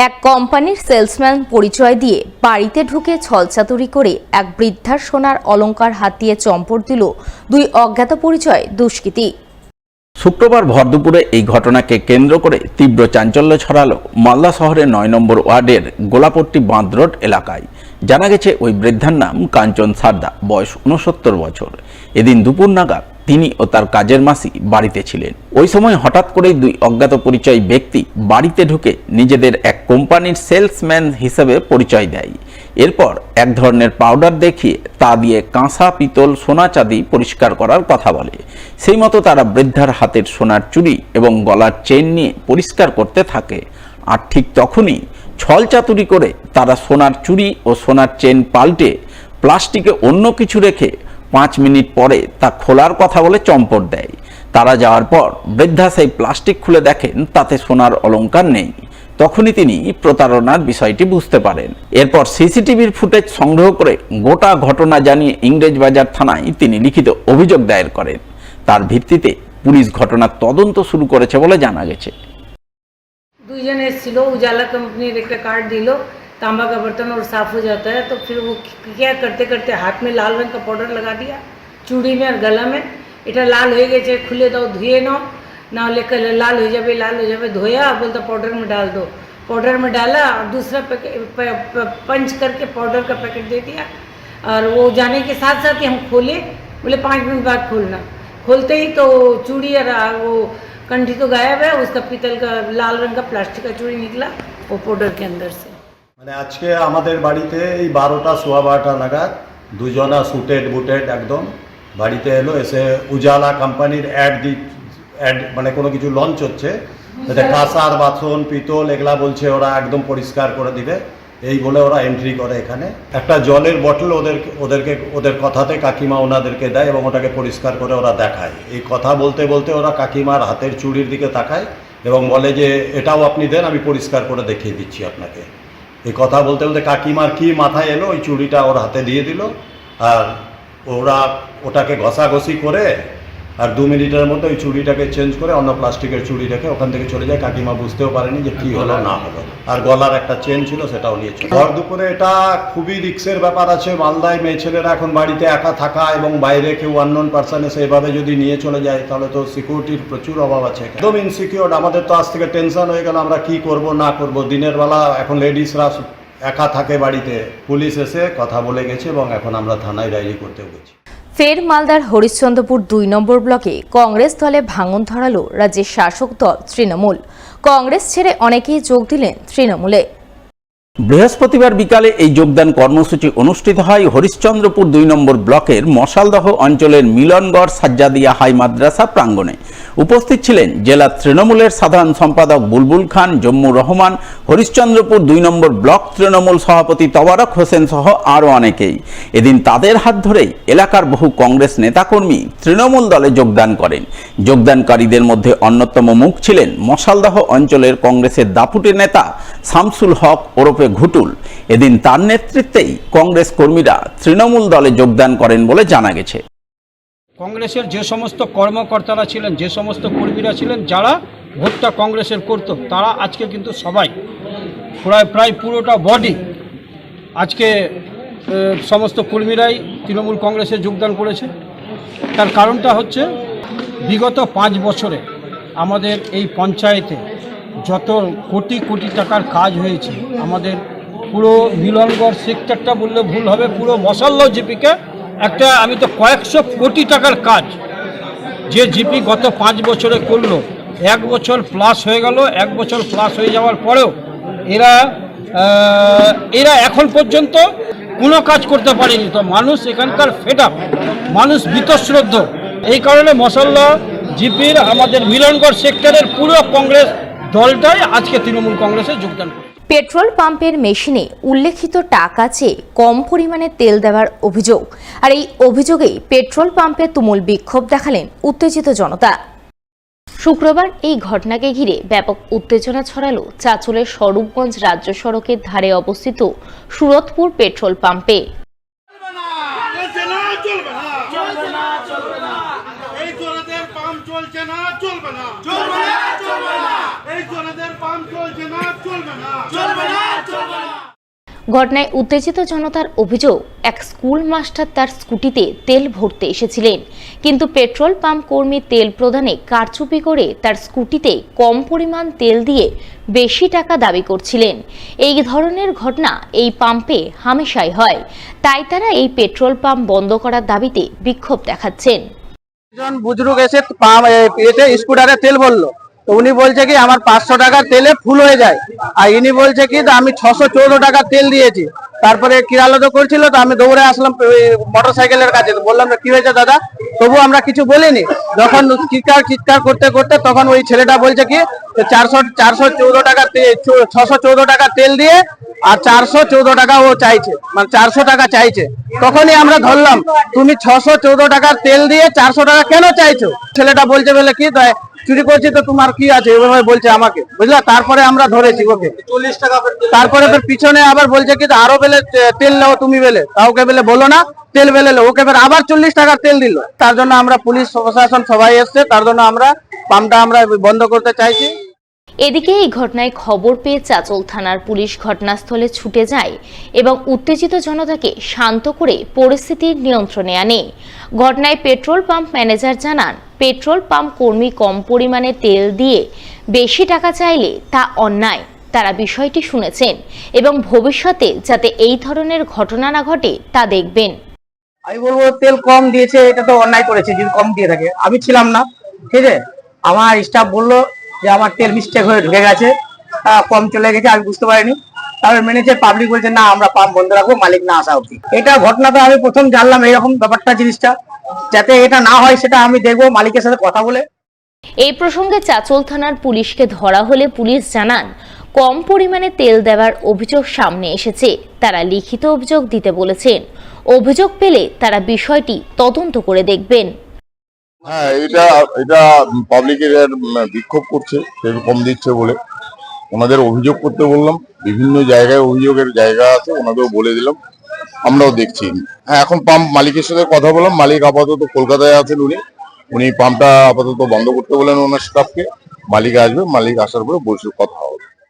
এক কোম্পানির সেলসম্যান পরিচয় দিয়ে বাড়িতে ঢুকে ছলচাতুরি করে এক বৃদ্ধার সোনার অলংকার হাতিয়ে চম্পট দিল দুই অজ্ঞাত পরিচয় দুষ্কৃতী। শুক্রবার ভরদুপুরে এই ঘটনাকে কেন্দ্র করে তীব্র চাঞ্চল্য ছড়ালো মালদা শহরের ৯ নম্বর ওয়ার্ডের গোলাপট্টি বাঁধ রোড এলাকায়। জানা গেছে ওই বৃদ্ধার নাম কাঞ্চন সারদা, বয়স ৬৯ বছর। এদিন দুপুর নাগাদ তিনি ও তার কাজের মাসি বাড়িতে ছিলেন। ওই সময় হঠাৎ করেই দুই অজ্ঞাত পরিচয় ব্যক্তি বাড়িতে ঢুকে নিজেদের এক কোম্পানির সেলসম্যান হিসেবে পরিচয় দেয়। এরপর এক ধরনের পাউডার দেখিয়ে তা দিয়ে কাঁসা, পিতল, সোনা, চাঁদি পরিষ্কার করার কথা বলে। সেই মতো তারা বৃদ্ধার হাতের সোনার চুড়ি এবং গলার চেন নিয়ে পরিষ্কার করতে থাকে। আর ঠিক তখনই ছলচাতুরি করে তারা সোনার চুড়ি ও সোনার চেন পাল্টে প্লাস্টিকে অন্য কিছু রেখে ৫ মিনিট পরে তা খোলার কথা বলে চম্পট দেয়। তারা যাওয়ার পর বৃদ্ধা সেই প্লাস্টিক খুলে দেখেন তাতে সোনার অলংকার নেই। তখনই তিনি প্রতারণার বিষয়টি বুঝতে পারেন। এরপর সিসিটিভির ফুটেজ সংগ্রহ করে গোটা ঘটনা জানিয়ে ইংরেজবাজার থানায় তিনি লিখিত অভিযোগ দায়ের করেন। তার ভিত্তিতে পুলিশ ঘটনার তদন্ত শুরু করেছে বলে জানা গেছে। দুইজন এসেছিল, उजाला कंपनी একটা कार्ड दिलो, तांबा का बर्तन और साफ हो जाता है। तो फिर वो क्या करते करते हाथ में लाल रंग का पाउडर लगा दिया, चूड़ी में और गला में। এটা লাল হয়ে গেছে, খুলে দাও, ধুয়ে নাও, ना लेकर लाल हो जाए धोया, बोलता पाउडर में डाल दो। पाउडर में डाला, दूसरा पंच करके पाउडर का पैकेट दे दिया। और वो जाने के साथ साथ ही हम खोले, बोले 5 मिनट बाद खोलना। खोलते ही तो चूड़ी और वो कंठी तो गायब है, उसका पीतल का लाल रंग का प्लास्टिक का चूड़ी निकला वो पाउडर के अंदर से। মানে আজকে আমাদের বাড়িতে এই 12টা সোয়া 12টা নাগাদ দুজনা সুটেড বুটেড একদম বাড়িতে এলো। এসে উজালা কোম্পানির অ্যাড মানে কোনো কিছু লঞ্চ হচ্ছে, যাতে কাঁসার বাসন, পিতল এগুলা বলছে ওরা একদম পরিষ্কার করে দিবে, এই বলে ওরা এন্ট্রি করে। এখানে একটা জলের বটল ওদের কথাতে কাকিমা ওনাদেরকে দেয় এবং ওটাকে পরিষ্কার করে ওরা দেখায়। এই কথা বলতে বলতে ওরা কাকিমার হাতের চুড়ির দিকে তাকায় এবং বলে যে এটাও আপনি দেন, আমি পরিষ্কার করে দেখিয়ে দিচ্ছি আপনাকে। এই কথা বলতে বলতে কাকিমার কি মাথায় এলো, ওই চুড়িটা ওর হাতে দিয়ে দিল। আর ওরা ওটাকে ঘষাঘষি করে আর 2 মিনিটের মধ্যে ওই চুড়িটাকে চেঞ্জ করে অন্য প্লাস্টিকের চুড়ি রেখে ওখান থেকে চলে যায়। কাকিমা বুঝতেও পারেনি যে কি হলো না হলো। আর গলার একটা চেন ছিল, সেটাও নিয়ে চলে। ভর দুপুরে এটা খুবই রিস্কের ব্যাপার আছে। মালদায় মেয়ে ছেলেরা এখন বাড়িতে একা থাকা এবং বাইরে কেউ আননোন পার্সন এসে এভাবে যদি নিয়ে চলে যায় তাহলে তো সিকিউরিটির প্রচুর অভাব আছে। একদম ইনসিকিউর। আমাদের তো আজ থেকে টেনশন হয়ে গেল, আমরা কি করব না করব। দিনের বেলা এখন লেডিসরা একা থাকে বাড়িতে। পুলিশ এসে কথা বলে গেছে এবং এখন আমরা থানায় ডায়েরি করতেও গেছি। ফের মালদার হরিশ্চন্দ্রপুর 2 নম্বর ব্লকে কংগ্রেস দলে ভাঙন ধরালো রাজ্যের শাসক দল তৃণমূল। কংগ্রেস ছেড়ে অনেকেই যোগ দিলেন তৃণমূলে। বৃহস্পতিবার বিকালে এই যোগদান কর্মসূচি অনুষ্ঠিত হয় হরিশ্চন্দ্রপুর 2 নম্বর ব্লকের মশালদহ অঞ্চলের মিলনগড় সাজ্জাদিয়া হাই মাদ্রাসা প্রাঙ্গণে। উপস্থিত ছিলেন জেলা তৃণমূলের সাধারণ সম্পাদক বুলবুল খান, জম্মু রহমান, হরিশ্চন্দ্রপুর 2 নম্বর ব্লক তৃণমূল সভাপতি তবারক হোসেন সহ আরও অনেকেই। এদিন তাদের হাত ধরেই এলাকার বহু কংগ্রেস নেতাকর্মী তৃণমূল দলে যোগদান করেন। যোগদানকারীদের মধ্যে অন্যতম মুখ ছিলেন মশালদহ অঞ্চলের কংগ্রেসের দাপুটে নেতা শামসুল হক ওরফে ঘুটুল। এদিন তার নেতৃত্বেই কংগ্রেস কর্মীরা তৃণমূল দলে যোগদান করেন বলে জানা গেছে। কংগ্রেসের যে সমস্ত কর্মকর্তারা ছিলেন, যে সমস্ত কর্মীরা ছিলেন, যারা ভোটটা কংগ্রেসের করত, তারা আজকে কিন্তু সবাই প্রায় পুরোটা বডি আজকে সমস্ত কর্মীরাই তৃণমূল কংগ্রেসে যোগদান করেছে। তার কারণটা হচ্ছে বিগত 5 বছরে আমাদের এই পঞ্চায়েতে যত কোটি কোটি টাকার কাজ হয়েছে, আমাদের পুরো মিলনগড় সেক্টরটা বললে ভুল হবে, পুরো মশালদহ জিপিকে একটা আমি তো কয়েকশো কোটি টাকার কাজ যে জিপি গত 5 বছরে করলো। 1 বছর প্লাস হয়ে গেল। 1 বছর প্লাস হয়ে যাওয়ার পরেও এরা এখন পর্যন্ত কোনো কাজ করতে পারেনি। তো মানুষ এখানকার ফেড আপ, মানুষ বীতশ্রদ্ধ। এই কারণে মশালদহ জিপির আমাদের মিলনগড় সেক্টরের পুরো কংগ্রেস দলটাই আজকে তৃণমূল কংগ্রেসে যোগদান করে। পেট্রোল পাম্পের মেশিনে উল্লেখিত টাকা চেয়ে কম পরিমাণে তেল দেওয়ার অভিযোগ। আর এই অভিযোগেই পেট্রোল পাম্পে তুমুল বিক্ষোভ দেখালেন উত্তেজিত জনতা। শুক্রবার এই ঘটনাকে ঘিরে ব্যাপক উত্তেজনা ছড়ালো চাঁচলের স্বরূপগঞ্জ রাজ্য সড়কের ধারে অবস্থিত সুরতপুর পেট্রোল পাম্পে। এই জনদের পাম্প চলছে না, চলবে না। ঘটনায় উত্তেজিত জনতার অভিযোগ, এক স্কুল মাস্টার তার স্কুটিতে তেল ভরতে এসেছিলেন, কিন্তু পেট্রোল পাম্প কর্মী তেল প্রদানে কারচুপি করে তার স্কুটিতে কম পরিমাণ তেল দিয়ে বেশি টাকা দাবি করছিলেন। এই ধরনের ঘটনা এই পাম্পে হামেশাই হয়, তাই তারা এই পেট্রোল পাম্প বন্ধ করার দাবিতে বিক্ষোভ দেখাচ্ছেন। একজন বুজরুগ এসে স্কুটারে তেল ভরলো, তো উনি বলছে কি আমার 500 টাকার তেলে ফুল হয়ে যায়, আর ইনি বলছে কি আমি 614 টাকার তেল দিয়েছি। তারপরে কিরালো তো করছিল, তো আমি দৌড়ে আসলাম মোটর সাইকেলের কাছে, বললাম কি হয়েছে দাদা, তবু আমরা কিছু বলিনি। যখন চিৎকার করতে করতে তখন ওই ছেলেটা বলছে কি 414 টাকা 614 টাকা তেল দিয়ে আর 414 টাকা ও চাইছে, মানে 400 টাকা চাইছে। তখনই আমরা ধরলাম তুমি 614 টাকার তেল দিয়ে 400 টাকা কেন চাইছো। ছেলেটা বলছে বলে কি চুরি করছি তো তোমার কি আছে, এভাবে বলছে আমাকে, বুঝলা। তারপরে আমরা ধরেছি ওকে 40 টাকা। তারপরে পিছনে আবার বলছে কি আরো বেলে তেল নাও তুমি বেলে, কাউকে বেলে বলো না, তেল বেলে ওকে আবার 40 টাকার তেল দিল। তার জন্য আমরা পুলিশ প্রশাসন সবাই এসছে, তার জন্য আমরা পাম্পটা আমরা বন্ধ করতে চাইছি। এদিকে এই ঘটনায় খবর পেয়ে চাঁচল থানার পুলিশ ঘটনাস্থলে ছুটে যায় এবং উত্তেজিত জনতাকে শান্ত করে পরিস্থিতির নিয়ন্ত্রণে আনে। ঘটনায় পেট্রোল পাম্প ম্যানেজার জানান, পেট্রোল পাম্প কর্মী কম পরিমাণে তেল দিয়ে বেশি টাকা চাইলে তা অন্যায়। তারা বিষয়টি শুনেছেন এবং ভবিষ্যতে যাতে এই ধরনের ঘটনা না ঘটে তা দেখবেন। আমি বলবো তেল কম দিয়েছে, এটা তো অন্যায় করেছে যদি কম দিয়ে থাকে। আমি ছিলাম না, ঠিক আছে, আমার স্টাফ বললো যে আমার তেল মিস্টেক হয়ে ঢুকে গেছে, কম চলে গেছে, আমি বুঝতে পারিনি। তারপর ম্যানেজার পাবলিক বলছে না আমরা পাম্প বন্ধ রাখবো মালিক না আসা অব্দি। এটা ঘটনা তো আমি প্রথম জানলাম এরকম ব্যাপারটা, জিনিসটা যাতে এটা না হয় সেটা আমি দেখবো মালিকের সাথে কথা বলে। এই প্রসঙ্গে চাঁচল থানার পুলিশকে ধরা হলে পুলিশ জানান, কম পরিমাণে তেল দেওয়ার অভিযোগ সামনে এসেছে, তারা লিখিত অভিযোগ দিতে বলেছেন। অভিযোগ পেলে তারা বিষয়টি তদন্ত করে দেখবেন। হ্যাঁ, এটা পাবলিকের বিক্ষোভ করছে তেল কম দিচ্ছে বলে, ওনাদের অভিযোগ করতে বললাম। বিভিন্ন জায়গায় অভিযোগের জায়গা আছে, ওনাদেরও বলে দিলাম, আমরাও দেখছি। হ্যাঁ, এখন পাম্প মালিকের সাথে কথা বললাম, মালিক আপাতত কলকাতায় আছেন, উনি পাম্পটা আপাতত বন্ধ করতে বলেন ওনার স্টাফকে। মালিক আসবে, মালিক আসার পরে বসে কথা হবে।